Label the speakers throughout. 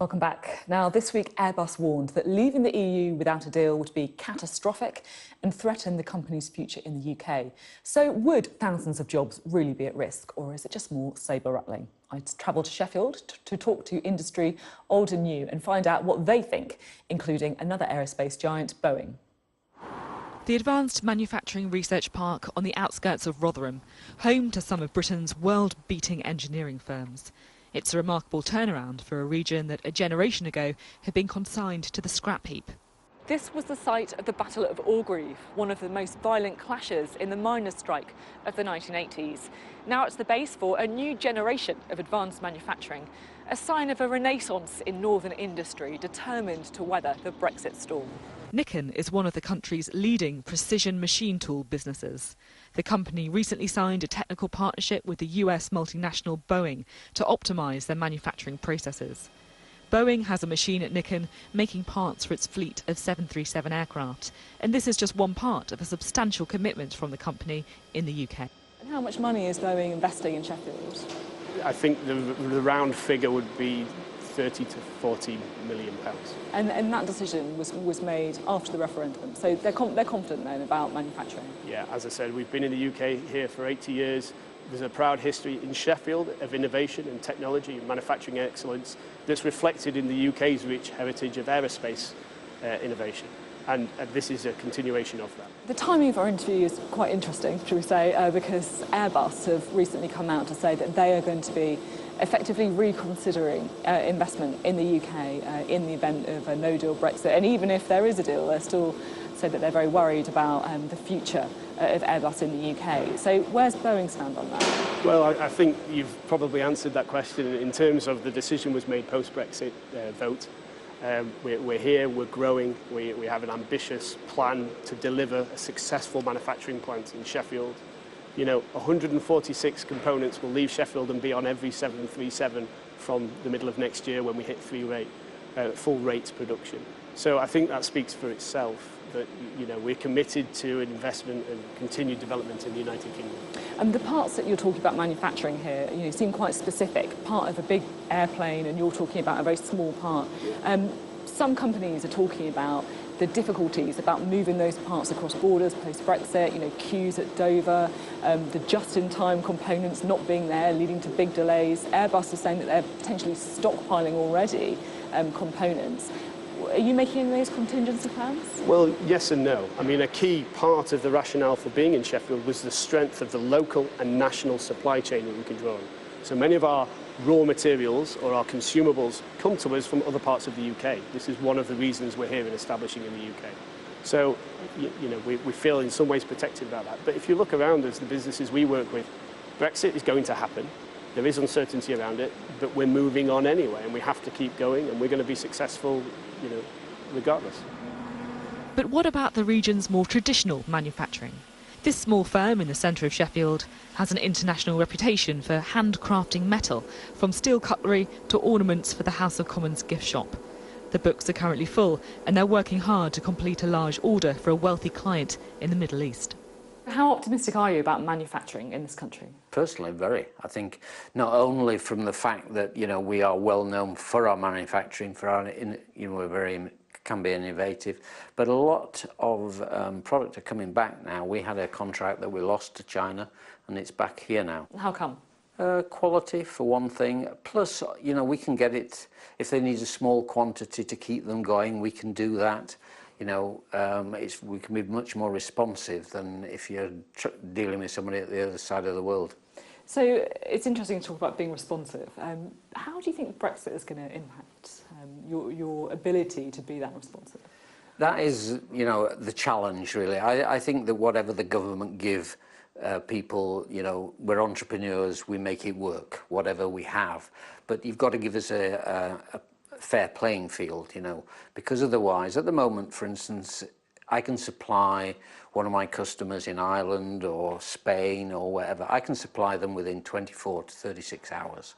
Speaker 1: Welcome back. Now, this week Airbus warned that leaving the EU without a deal would be catastrophic and threaten the company's future in the UK. So would thousands of jobs really be at risk, or is it just more sabre-rattling? I travelled to Sheffield to talk to industry, old and new, and find out what they think, including another aerospace giant, Boeing. The Advanced Manufacturing Research Park on the outskirts of Rotherham, home to some of Britain's world-beating engineering firms. It's a remarkable turnaround for a region that a generation ago had been consigned to the scrap heap. This was the site of the Battle of Orgreave, one of the most violent clashes in the miners' strike of the 1980s. Now it's the base for a new generation of advanced manufacturing, a sign of a renaissance in northern industry determined to weather the Brexit storm. Nikken is one of the country's leading precision machine tool businesses. The company recently signed a technical partnership with the US multinational Boeing to optimise their manufacturing processes. Boeing has a machine at Nikken making parts for its fleet of 737 aircraft, and this is just one part of a substantial commitment from the company in the UK. And how much money is Boeing investing in Sheffield?
Speaker 2: I think the round figure would be 30 to 40 million pounds.
Speaker 1: And that decision was made after the referendum, so they're confident then about manufacturing?
Speaker 2: Yeah, as I said, we've been in the UK here for 80 years. There's a proud history in Sheffield of innovation and technology and manufacturing excellence that's reflected in the UK's rich heritage of aerospace innovation. And this is a continuation of that.
Speaker 1: The timing of our interview is quite interesting, should we say, because Airbus have recently come out to say that they are going to be effectively reconsidering investment in the UK in the event of a no-deal Brexit. And even if there is a deal, they still say that they're very worried about the future of Airbus in the UK. So where's Boeing stand on that?
Speaker 2: Well, I think you've probably answered that question in terms of the decision was made post-Brexit vote. We're here, we're growing, we have an ambitious plan to deliver a successful manufacturing plant in Sheffield. You know, 146 components will leave Sheffield and be on every 737 from the middle of next year when we hit full rate production. So I think that speaks for itself, that we're committed to investment and continued development in the United Kingdom.
Speaker 1: And the parts that you're talking about manufacturing here, seem quite specific, part of a big airplane, and you're talking about a very small part. Some companies are talking about the difficulties about moving those parts across borders post-Brexit, queues at Dover, the just-in-time components not being there, leading to big delays. Airbus is saying that they're potentially stockpiling already components. Are you making any of those contingency plans?
Speaker 2: Well, yes and no. I mean, a key part of the rationale for being in Sheffield was the strength of the local and national supply chain that we can draw on. So many of our raw materials or our consumables come to us from other parts of the UK. This is one of the reasons we're here and establishing in the UK. So, we feel in some ways protected about that. But if you look around us, the businesses we work with, Brexit is going to happen. There is uncertainty around it, but we're moving on anyway, and we have to keep going, and we're going to be successful, regardless.
Speaker 1: But what about the region's more traditional manufacturing? This small firm in the centre of Sheffield has an international reputation for handcrafting metal, from steel cutlery to ornaments for the House of Commons gift shop. The books are currently full, and they're working hard to complete a large order for a wealthy client in the Middle East. How optimistic are you about manufacturing in this country?
Speaker 3: Personally, very. I think not only from the fact that we are well known for our manufacturing, for our we're can be innovative, but a lot of product are coming back now. We had a contract that we lost to China, and it's back here now.
Speaker 1: How come?
Speaker 3: Quality for one thing. Plus, we can get it if they need a small quantity to keep them going. We can do that. We can be much more responsive than if you're dealing with somebody at the other side of the world.
Speaker 1: So it's interesting to talk about being responsive. How do you think Brexit is going to impact your ability to be that responsive?
Speaker 3: That is, the challenge, really. I think that whatever the government give people, we're entrepreneurs, we make it work, whatever we have. But you've got to give us a fair playing field, because otherwise, at the moment, for instance, I can supply one of my customers in Ireland or Spain or wherever, I can supply them within 24 to 36 hours.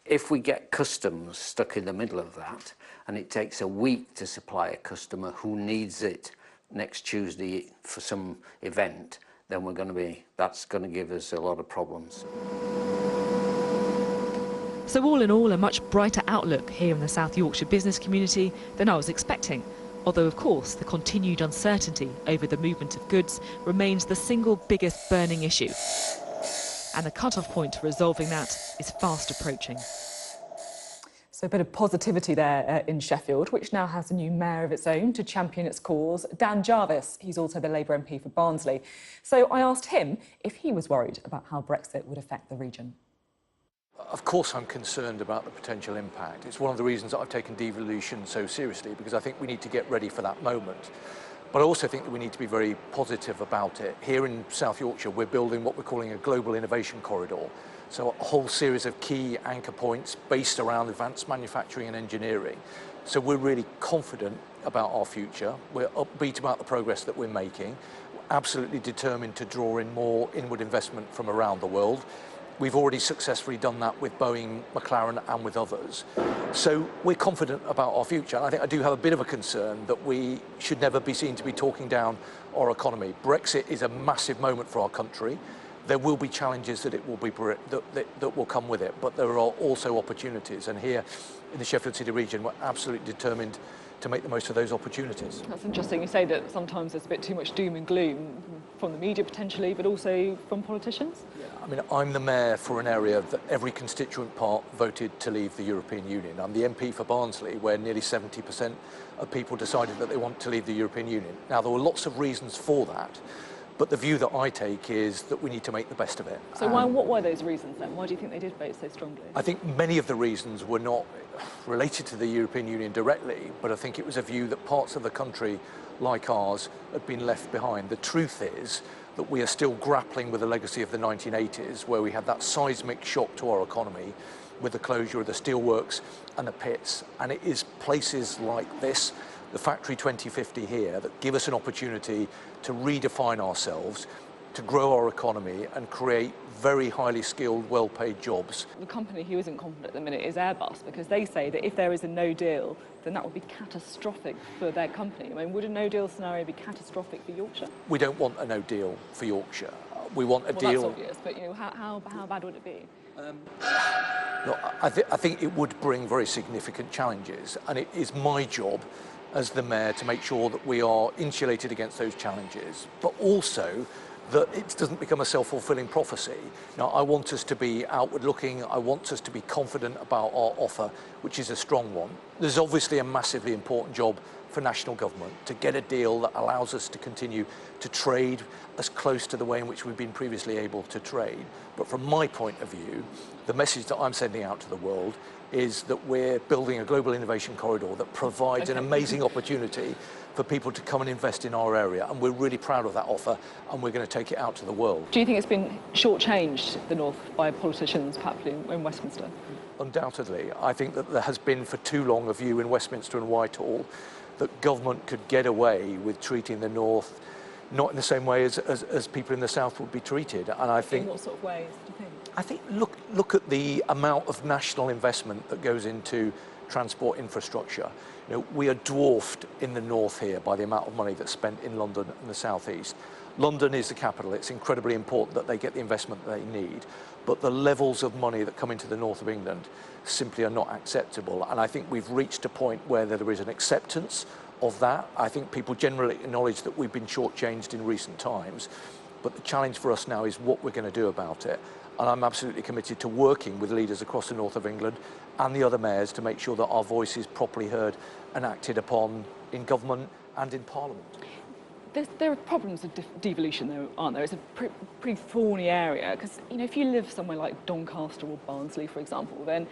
Speaker 3: If we get customs stuck in the middle of that, and it takes a week to supply a customer who needs it next Tuesday for some event, then that's going to give us a lot of problems.
Speaker 1: So all in all, a much brighter outlook here in the South Yorkshire business community than I was expecting. Although, of course, the continued uncertainty over the movement of goods remains the single biggest burning issue. And the cut-off point for resolving that is fast approaching. So a bit of positivity there in Sheffield, which now has a new mayor of its own to champion its cause, Dan Jarvis. He's also the Labour MP for Barnsley. So I asked him if he was worried about how Brexit would affect the region.
Speaker 4: Of course I'm concerned about the potential impact. It's one of the reasons that I've taken devolution so seriously, because I think we need to get ready for that moment. But I also think that we need to be very positive about it. Here in South Yorkshire, we're building what we're calling a global innovation corridor. So a whole series of key anchor points based around advanced manufacturing and engineering. So we're really confident about our future. We're upbeat about the progress that we're making. We're absolutely determined to draw in more inward investment from around the world. We've already successfully done that with Boeing, McLaren and with others. So we're confident about our future. And I think I do have a bit of a concern that we should never be seen to be talking down our economy. Brexit is a massive moment for our country. There will be challenges that will come with it, but there are also opportunities. And here in the Sheffield City region, we're absolutely determined to make the most of those opportunities.
Speaker 1: That's interesting. You say that sometimes there's a bit too much doom and gloom from the media potentially, but also from politicians?
Speaker 4: Yeah, I mean, I'm the mayor for an area that every constituent part voted to leave the European Union. I'm the MP for Barnsley, where nearly 70% of people decided that they want to leave the European Union. Now, there were lots of reasons for that. But the view that I take is that we need to make the best of it.
Speaker 1: So what were those reasons then? Why do you think they did vote so strongly?
Speaker 4: I think many of the reasons were not related to the European Union directly, but I think it was a view that parts of the country, like ours, had been left behind. The truth is that we are still grappling with the legacy of the 1980s, where we had that seismic shock to our economy with the closure of the steelworks and the pits. And it is places like this, the Factory 2050 here, that give us an opportunity to redefine ourselves, to grow our economy and create very highly skilled, well-paid jobs.
Speaker 1: The company who isn't confident at the minute is Airbus, because they say that if there is a no deal, then that would be catastrophic for their company. I mean, would a no deal scenario be catastrophic for Yorkshire?
Speaker 4: We don't want a no deal for Yorkshire. We want a deal.
Speaker 1: Well, that's obvious, but you know, how bad would it be?
Speaker 4: Look, I think it would bring very significant challenges, and it is my job as the mayor to make sure that we are insulated against those challenges, but also that it doesn't become a self-fulfilling prophecy. Now, I want us to be outward-looking. I want us to be confident about our offer, which is a strong one. There's obviously a massively important job for national government to get a deal that allows us to continue to trade as close to the way in which we've been previously able to trade. But from my point of view, the message that I'm sending out to the world is that we're building a global innovation corridor that provides an amazing opportunity for people to come and invest in our area, and we're really proud of that offer, and we're going to take it out to the world.
Speaker 1: Do you think it's been shortchanged, the North, by politicians, perhaps in Westminster?
Speaker 4: Undoubtedly. I think that there has been for too long a view in Westminster and Whitehall that government could get away with treating the North not in the same way as people in the South would be treated. And I think...
Speaker 1: In what sort of ways, do you think?
Speaker 4: I think look at the amount of national investment that goes into transport infrastructure. You know, we are dwarfed in the north here by the amount of money that's spent in London and the southeast. London is the capital. It's incredibly important that they get the investment they need, but the levels of money that come into the north of England simply are not acceptable. And I think we've reached a point where there is an acceptance of that. I think people generally acknowledge that we've been shortchanged in recent times, but the challenge for us now is what we're going to do about it. And I'm absolutely committed to working with leaders across the north of England and the other mayors to make sure that our voice is properly heard and acted upon in government and in Parliament.
Speaker 1: There are problems with devolution, though, aren't there? It's a pretty thorny area, because, you know, if you live somewhere like Doncaster or Barnsley, for example, then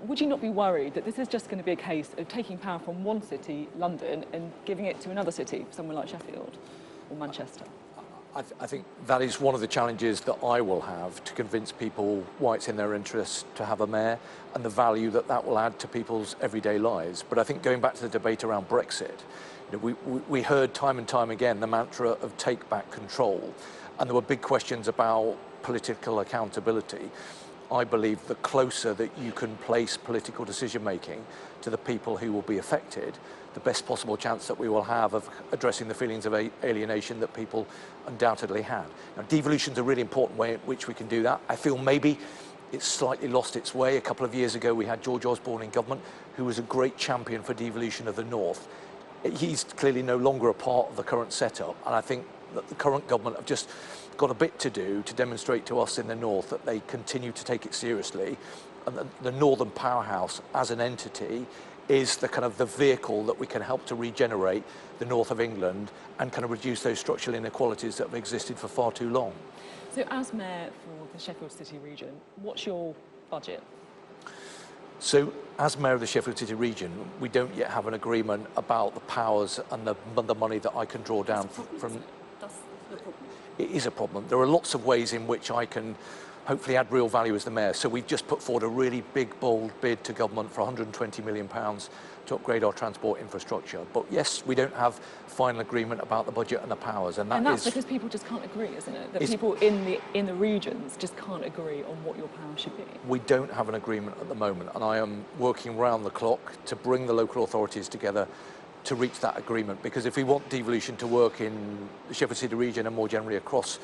Speaker 1: would you not be worried that this is just going to be a case of taking power from one city, London, and giving it to another city, somewhere like Sheffield or Manchester?
Speaker 4: I think that is one of the challenges that I will have, to convince people why it's in their interest to have a mayor and the value that that will add to people's everyday lives. But I think going back to the debate around Brexit, you know, we heard time and time again the mantra of take back control, and there were big questions about political accountability. I believe the closer that you can place political decision making to the people who will be affected, the best possible chance that we will have of addressing the feelings of alienation that people undoubtedly have. Now, devolution is a really important way in which we can do that. I feel maybe it's slightly lost its way. A couple of years ago, we had George Osborne in government, who was a great champion for devolution of the North. He's clearly no longer a part of the current setup, and I think that the current government have just got a bit to do to demonstrate to us in the North that they continue to take it seriously, and the Northern Powerhouse as an entity is the kind of the vehicle that we can help to regenerate the north of England and kind of reduce those structural inequalities that have existed for far too long.
Speaker 1: So as Mayor for the Sheffield City region, what's your budget?
Speaker 4: So as Mayor of the Sheffield City region, we don't yet have an agreement about the powers and the money that I can draw down from.
Speaker 1: That's the problem.
Speaker 4: It is a problem. There are lots of ways in which I can hopefully add real value as the Mayor. So we've just put forward a really big, bold bid to government for £120 million to upgrade our transport infrastructure. But yes, we don't have final agreement about the budget and the powers. And
Speaker 1: that's because people just can't agree, isn't it? That people in the regions just can't agree on what your power should be.
Speaker 4: We don't have an agreement at the moment, and I am working round the clock to bring the local authorities together to reach that agreement, because if we want devolution to work in the Sheffield City region and more generally across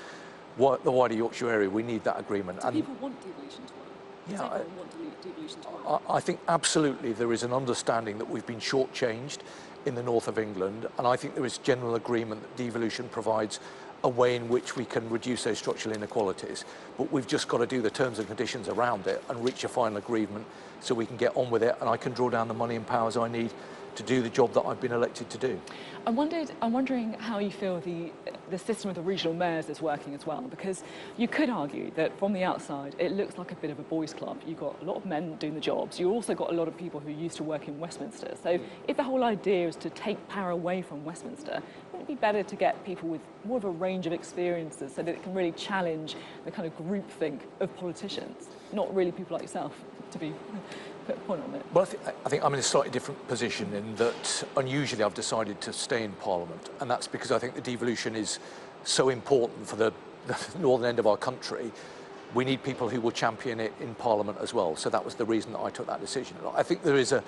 Speaker 4: the wider Yorkshire area, we need that agreement.
Speaker 1: Do people want devolution to work? Does everyone want devolution to work?
Speaker 4: I think absolutely there is an understanding that we've been shortchanged in the north of England, and I think there is general agreement that devolution provides a way in which we can reduce those structural inequalities. But we've just got to do the terms and conditions around it and reach a final agreement so we can get on with it, and I can draw down the money and powers I need to do the job that I've been elected to do.
Speaker 1: I'm wondering how you feel the system of the regional mayors is working as well, because you could argue that from the outside it looks like a bit of a boys' club. You've got a lot of men doing the jobs. You've also got a lot of people who used to work in Westminster. So if the whole idea is to take power away from Westminster, wouldn't it be better to get people with more of a range of experiences so that it can really challenge the kind of groupthink of politicians, not really people like yourself, to be put a point on it?
Speaker 4: Well, I think I'm in a slightly different position in that unusually I've decided to stay in Parliament, and that's because I think the devolution is so important for the northern end of our country. We need people who will champion it in Parliament as well, so that was the reason that I took that decision. I think there is a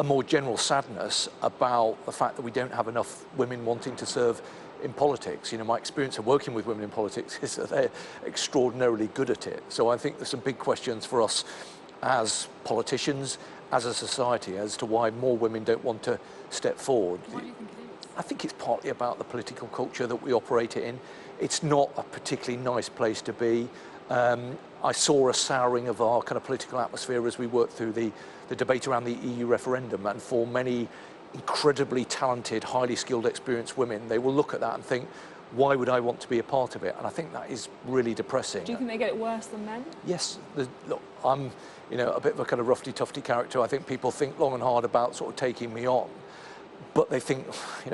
Speaker 4: more general sadness about the fact that we don't have enough women wanting to serve in politics. You know, my experience of working with women in politics is that they're extraordinarily good at it. So I think there's some big questions for us as politicians, as a society, as to why more women don't want to step forward.
Speaker 1: Why do you think it is?
Speaker 4: I think it's partly about the political culture that we operate in. It's not a particularly nice place to be. I saw a souring of our kind of political atmosphere as we worked through the debate around the EU referendum, and for many incredibly talented, highly skilled, experienced women, they will look at that and think, why would I want to be a part of it? And I think that is really depressing.
Speaker 1: Do you think they get it worse than men?
Speaker 4: Yes. Look, I'm a bit of a kind of roughy-tufty character. I think people think long and hard about sort of taking me on, but they think,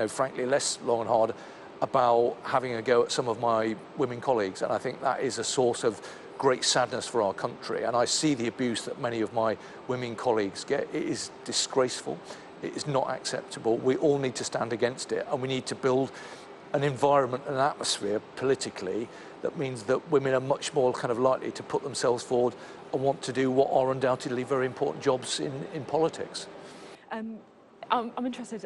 Speaker 4: frankly, less long and hard about having a go at some of my women colleagues. And I think that is a source of great sadness for our country. And I see the abuse that many of my women colleagues get. It is disgraceful. It is not acceptable. We all need to stand against it, and we need to build an environment, an atmosphere politically that means that women are much more kind of likely to put themselves forward and want to do what are undoubtedly very important jobs in politics.
Speaker 1: I'm interested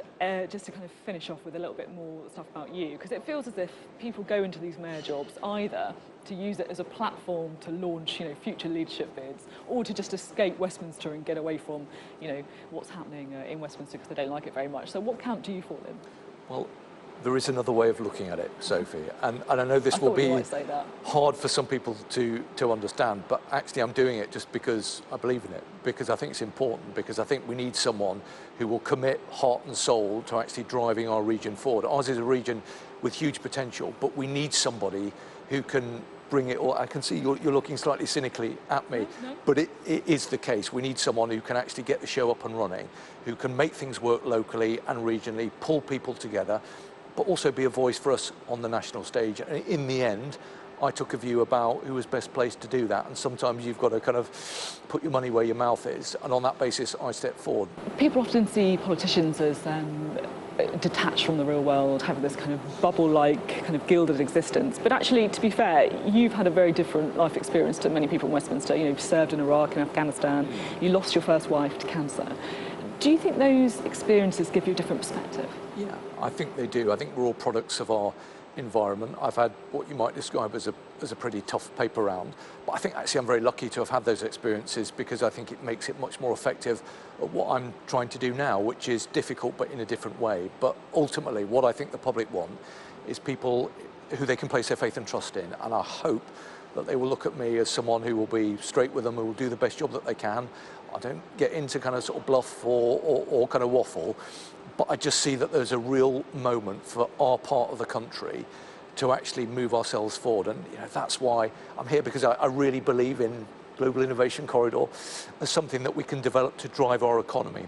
Speaker 1: just to kind of finish off with a little bit more stuff about you, because it feels as if people go into these mayor jobs either to use it as a platform to launch, future leadership bids, or to just escape Westminster and get away from, what's happening in Westminster because they don't like it very much. So what camp do you fall in?
Speaker 4: Well, there is another way of looking at it, Sophie, and I know this will be hard for some people to understand, but actually I'm doing it just because I believe in it, because I think it's important, because I think we need someone who will commit heart and soul to actually driving our region forward. Ours is a region with huge potential, but we need somebody who can bring it all. I can see you're looking slightly cynically at me, but it is the case. We need someone who can actually get the show up and running, who can make things work locally and regionally, pull people together, but also be a voice for us on the national stage. And in the end, I took a view about who was best placed to do that, and sometimes you've got to kind of put your money where your mouth is, and on that basis I stepped forward.
Speaker 1: People often see politicians as detached from the real world, having this kind of bubble-like, kind of gilded existence, but actually, to be fair, you've had a very different life experience to many people in Westminster. You've served in Iraq and Afghanistan, you lost your first wife to cancer. Do you think those experiences give you a different perspective?
Speaker 4: Yeah, I think they do. I think we're all products of our environment. I've had what you might describe as a pretty tough paper round, but I think actually I'm very lucky to have had those experiences, because I think it makes it much more effective at what I'm trying to do now, which is difficult but in a different way. But ultimately what I think the public want is people who they can place their faith and trust in, and I hope that they will look at me as someone who will be straight with them, who will do the best job that they can. I don't get into kind of sort of bluff or kind of waffle, but I just see that there's a real moment for our part of the country to actually move ourselves forward. And that's why I'm here, because I really believe in Global Innovation Corridor as something that we can develop to drive our economy.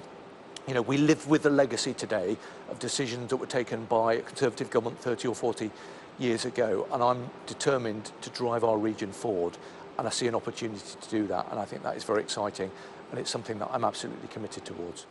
Speaker 4: We live with the legacy today of decisions that were taken by a Conservative government 30 or 40 years ago, and I'm determined to drive our region forward, and I see an opportunity to do that, and I think that is very exciting, and it's something that I'm absolutely committed towards.